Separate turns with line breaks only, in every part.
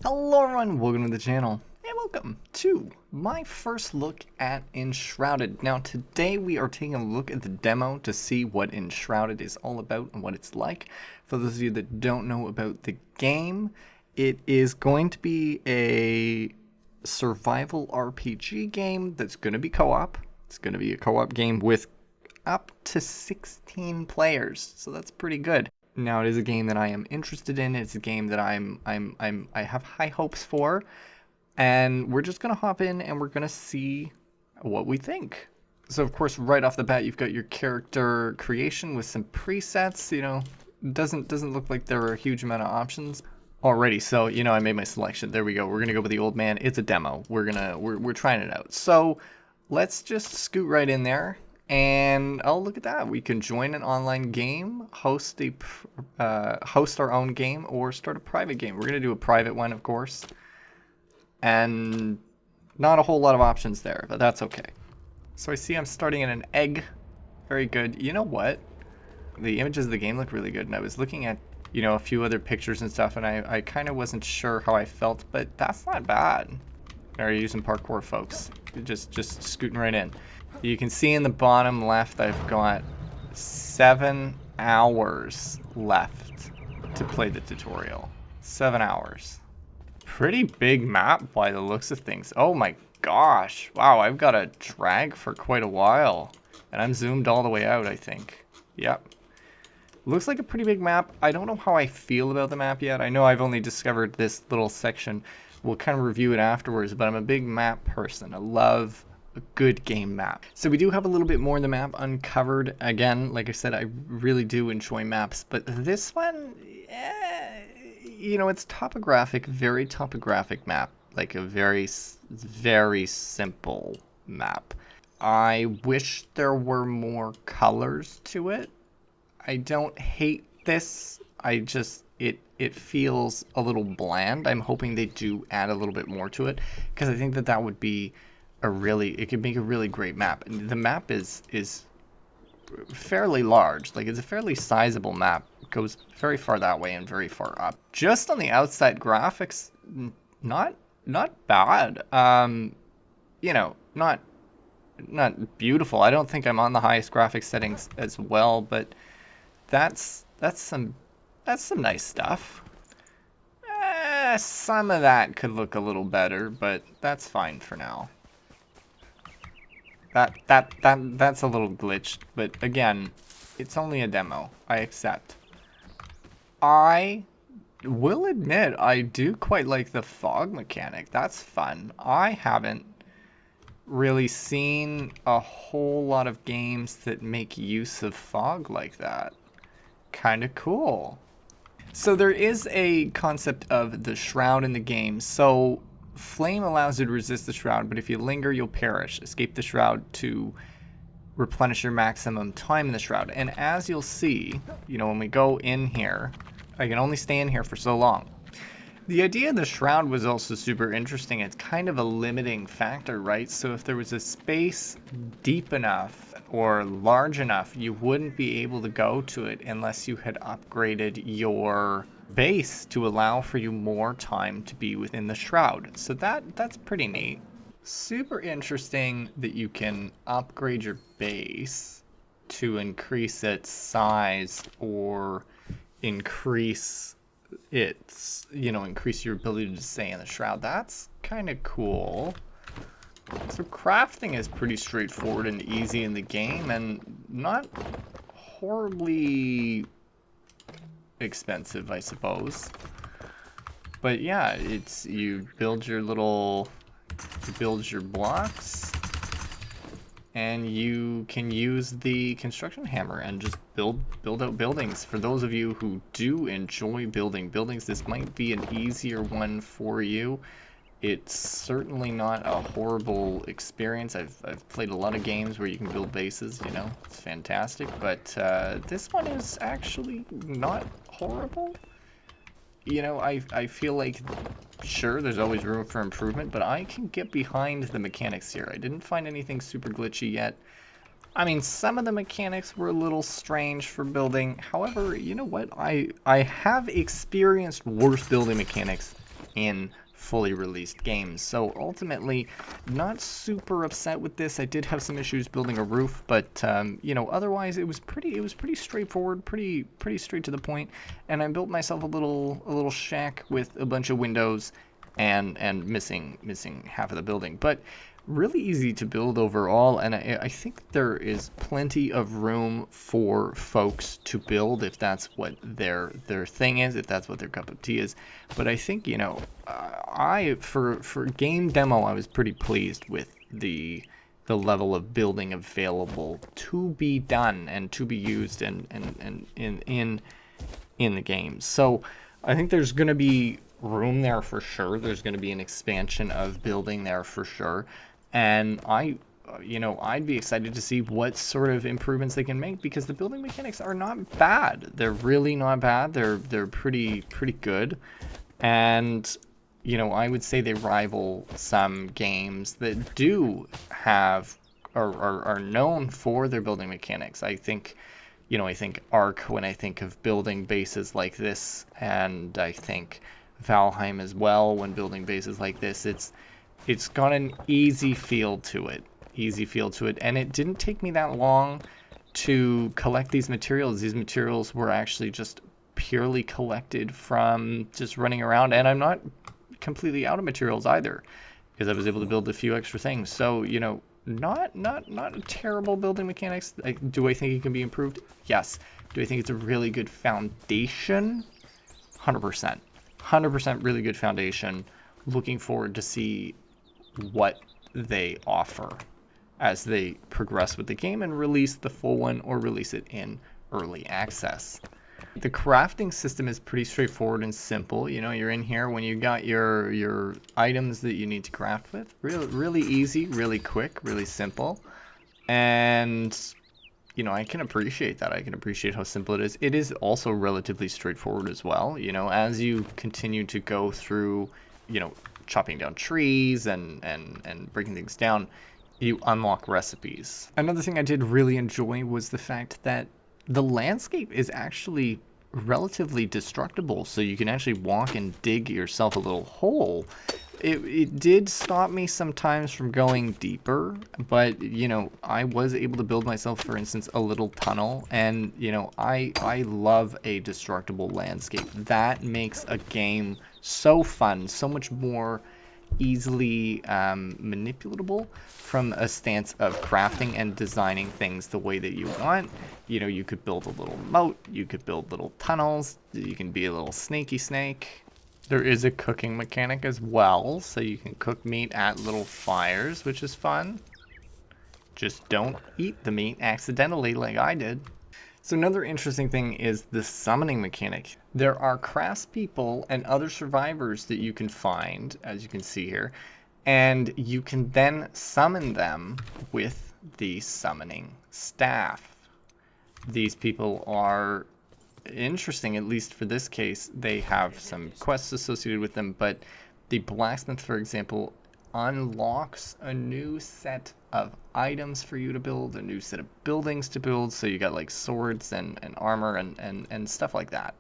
Hello everyone, welcome to the channel, and welcome to my first look at Enshrouded. Now today we are taking a look at the demo to see what Enshrouded is all about and what it's like. For those of you that don't know about the game, it is going to be a survival RPG game that's going to be co-op. It's going to be a co-op game with up to 16 players, so that's pretty good. Now it is a game that I am interested in. It's a game that I have high hopes for, and we're just gonna hop in and we're gonna see what we think. So of course, right off the bat, you've got your character creation with some presets. You know, doesn't look like there are a huge amount of options already. So you know, I made my selection. There we go. We're gonna go with the old man. It's a demo. We're trying it out. So let's just scoot right in there. And oh, look at that. We can join an online game, host our own game, or start a private game. We're going to do a private one, of course. And not a whole lot of options there, but that's okay. So I see I'm starting in an egg. Very good. You know what? The images of the game look really good. And I was looking at, you know, a few other pictures and stuff, and I kind of wasn't sure how I felt, but that's not bad. Are you using parkour, folks? Just scooting right in. You can see in the bottom left I've got 7 hours left to play the tutorial. 7 hours. Pretty big map by the looks of things. Oh my gosh. Wow, I've got to drag for quite a while. And I'm zoomed all the way out, I think. Yep. Looks like a pretty big map. I don't know how I feel about the map yet. I know I've only discovered this little section. We'll kind of review it afterwards, but I'm a big map person. I love a good game map. So we do have a little bit more of the map uncovered. Again, like I said, I really do enjoy maps, but this one, you know, it's topographic, very topographic map, like a very simple map. I wish there were more colors to it. I don't hate this. I just, it feels a little bland. I'm hoping they do add a little bit more to it, because I think that would be it could make a really great map. And the map is fairly large. Like, it's a fairly sizable map. It goes very far that way and very far up. Just on the outside graphics, not bad. You know, not beautiful. I don't think I'm on the highest graphics settings as well, but that's some nice stuff. Some of that could look a little better, but that's fine for now. That's a little glitched, but again, it's only a demo. I accept. I will admit I do quite like the fog mechanic. That's fun. I haven't really seen a whole lot of games that make use of fog like that. Kind of cool. So there is a concept of the shroud in the game. So flame allows you to resist the shroud, but if you linger, you'll perish. Escape the shroud to replenish your maximum time in the shroud. And as you'll see, you know, when we go in here, I can only stay in here for so long. The idea of the shroud was also super interesting. It's kind of a limiting factor, right? So if there was a space deep enough or large enough, you wouldn't be able to go to it unless you had upgraded your base to allow for you more time to be within the shroud. So that's pretty neat. Super interesting that you can upgrade your base to increase its size or increase its, you know, increase your ability to stay in the shroud. That's kind of cool. So crafting is pretty straightforward and easy in the game, and not horribly expensive, I suppose. But yeah, it's, you build your blocks, and you can use the construction hammer and just build out buildings. For those of you who do enjoy building buildings, this might be an easier one for you. It's certainly not a horrible experience. I've played a lot of games where you can build bases, you know, it's fantastic, but this one is actually not horrible. You know, I feel like, sure, there's always room for improvement, but I can get behind the mechanics here. I didn't find anything super glitchy yet. I mean, some of the mechanics were a little strange for building. However, you know what? I have experienced worse building mechanics in fully released games. So ultimately, not super upset with this. I did have some issues building a roof, but you know, otherwise it was pretty straightforward, pretty straight to the point. And I built myself a little shack with a bunch of windows and missing half of the building, but really easy to build overall. And I think there is plenty of room for folks to build if that's what their thing is, if that's what their cup of tea is. But I think, you know, for game demo, I was pretty pleased with the level of building available to be done and to be used and in the game. So I think there's going to be room there for sure. There's going to be an expansion of building there for sure. And I'd be excited to see what sort of improvements they can make, because the building mechanics are not bad. They're really not bad. They're pretty good. And, you know, I would say they rival some games that do have are known for their building mechanics. I think Ark, when I think of building bases like this, and I think Valheim as well when building bases like this, it's got an easy feel to it, and it didn't take me that long to collect these materials. These materials were actually just purely collected from just running around, and I'm not completely out of materials either, because I was able to build a few extra things. So, you know, not a terrible building mechanics. Do I think it can be improved? Yes. Do I think it's a really good foundation? 100% really good foundation. Looking forward to see what they offer as they progress with the game and release the full one, or release it in early access. The crafting system is pretty straightforward and simple. You know, you're in here when you got your items that you need to craft with. Really easy, really quick, really simple. And, you know, I can appreciate that. I can appreciate how simple it is. It is also relatively straightforward as well. You know, as you continue to go through, you know, chopping down trees and breaking things down, you unlock recipes. Another thing I did really enjoy was the fact that the landscape is actually relatively destructible, so you can actually walk and dig yourself a little hole. It did stop me sometimes from going deeper, but, you know, I was able to build myself, for instance, a little tunnel, and, you know, I love a destructible landscape. That makes a game so fun, so much more easily manipulatable from a stance of crafting and designing things the way that you want. You know, you could build a little moat, you could build little tunnels, you can be a little snaky snake. There is a cooking mechanic as well, so you can cook meat at little fires, which is fun. Just don't eat the meat accidentally like I did. So another interesting thing is the summoning mechanic. There are craftspeople and other survivors that you can find, as you can see here, and you can then summon them with the summoning staff. These people are interesting, at least for this case. They have some quests associated with them, but the blacksmith, for example, unlocks a new set of items for you to build, a new set of buildings to build. So you got like swords and armor and stuff like that.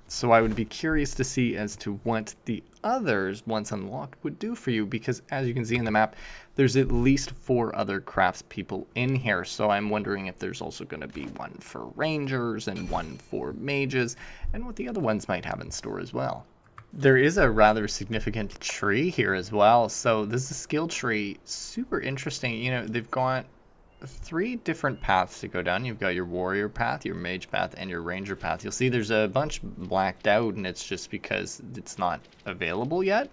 So I would be curious to see as to what the others, once unlocked, would do for you, because as you can see in the map, there's at least 4 other craftspeople in here. So I'm wondering if there's also going to be one for rangers and one for mages, and what the other ones might have in store as well. There is a rather significant tree here as well. So this is a skill tree, super interesting. You know, they've got 3 different paths to go down. You've got your warrior path, your mage path, and your ranger path. You'll see there's a bunch blacked out, and it's just because it's not available yet.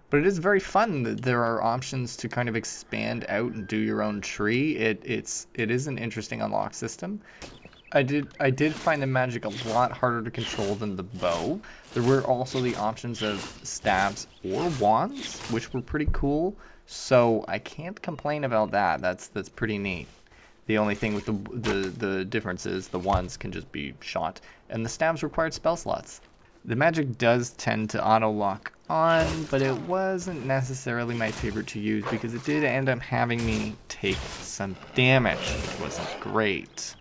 But it is very fun that there are options to kind of expand out and do your own tree. It is an interesting unlock system. I did find the magic a lot harder to control than the bow. There were also the options of staves or wands, which were pretty cool. So I can't complain about that. That's pretty neat. The only thing with the difference is the wands can just be shot, and the staves required spell slots. The magic does tend to auto-lock on, but it wasn't necessarily my favorite to use because it did end up having me take some damage, which wasn't great.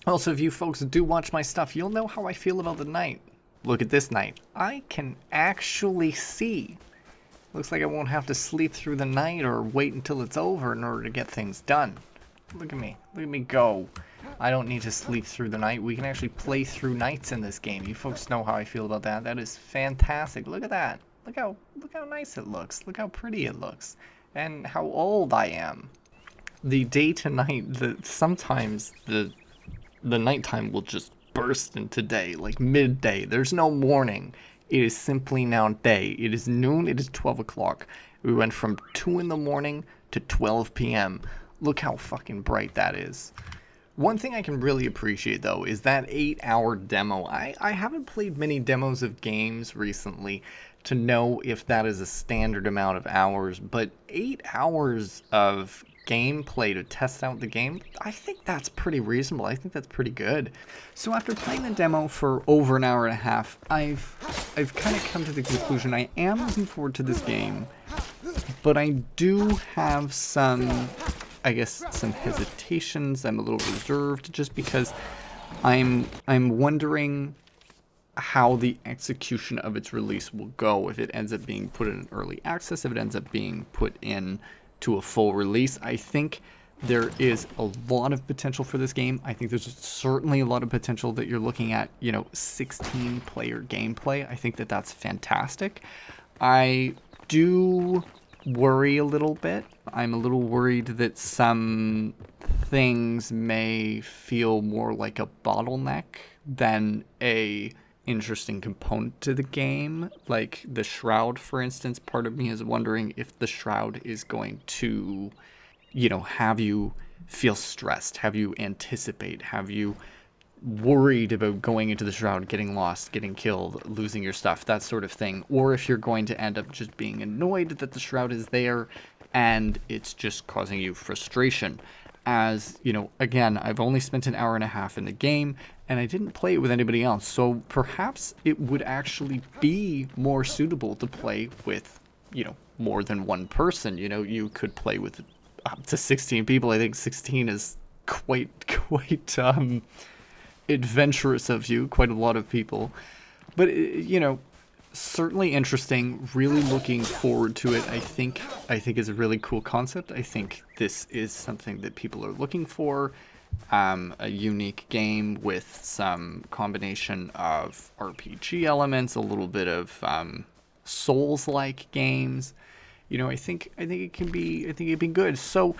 Also, if you folks do watch my stuff, you'll know how I feel about the night. Look at this night. I can actually see Looks like I won't have to sleep through the night or wait until it's over in order to get things done. Look at me go. I don't need to sleep through the night. We can actually play through nights in this game. You folks know how I feel about that. That is fantastic. Look at that. Look how nice it looks. Look how pretty it looks. And how old I am. The day to night, sometimes the nighttime will just burst into day, like midday. There's no morning. It is simply now day. It is noon. It is 12 o'clock. We went from 2 in the morning to 12 p.m. Look how fucking bright that is. One thing I can really appreciate, though, is that 8-hour demo. I haven't played many demos of games recently to know if that is a standard amount of hours, but 8 hours of gameplay to test out the game, I think that's pretty reasonable. I think that's pretty good. So after playing the demo for over an hour and a half, I've kind of come to the conclusion I am looking forward to this game, but I do have some hesitations. I'm a little reserved just because I'm wondering how the execution of its release will go, if it ends up being put in early access, if it ends up being put in to a full release. I think there is a lot of potential for this game. I think there's certainly a lot of potential that you're looking at, 16-player gameplay. I think that that's fantastic. I do worry a little bit. I'm a little worried that some things may feel more like a bottleneck than a interesting component to the game. Like the Shroud, for instance, part of me is wondering if the Shroud is going to, have you feel stressed, have you anticipate, have you worried about going into the Shroud, getting lost, getting killed, losing your stuff, that sort of thing. Or if you're going to end up just being annoyed that the Shroud is there and it's just causing you frustration. As, again, I've only spent an hour and a half in the game and I didn't play it with anybody else. So perhaps it would actually be more suitable to play with, more than one person. You could play with up to 16 people. I think 16 is quite adventurous of you, quite a lot of people. But, certainly interesting, really looking forward to it. I think it's a really cool concept. I think this is something that people are looking for. A unique game with some combination of RPG elements, a little bit of Souls-like games. I think it can be good. So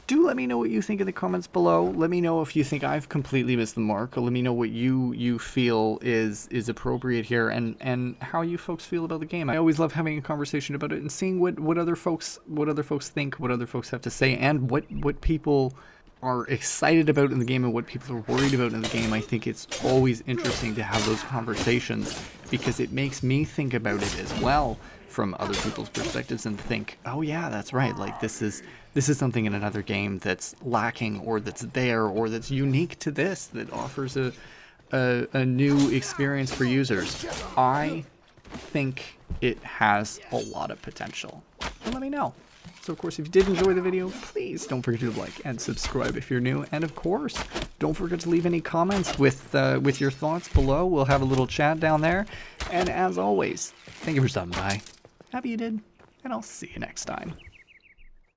do let me know what you think in the comments below. Let me know if you think I've completely missed the mark, or let me know what you feel is appropriate here, and how you folks feel about the game. I always love having a conversation about it and seeing what other folks think, what other folks have to say, and what people are excited about in the game and what people are worried about in the game. I think it's always interesting to have those conversations because it makes me think about it as well from other people's perspectives and think, oh yeah, that's right, like this is something in another game that's lacking, or that's there, or that's unique to this, that offers a new experience for users. I think it has a lot of potential. And let me know. So of course, if you did enjoy the video, please don't forget to like and subscribe if you're new. And of course, don't forget to leave any comments with your thoughts below. We'll have a little chat down there. And as always, thank you for stopping by. Happy you did, and I'll see you next time.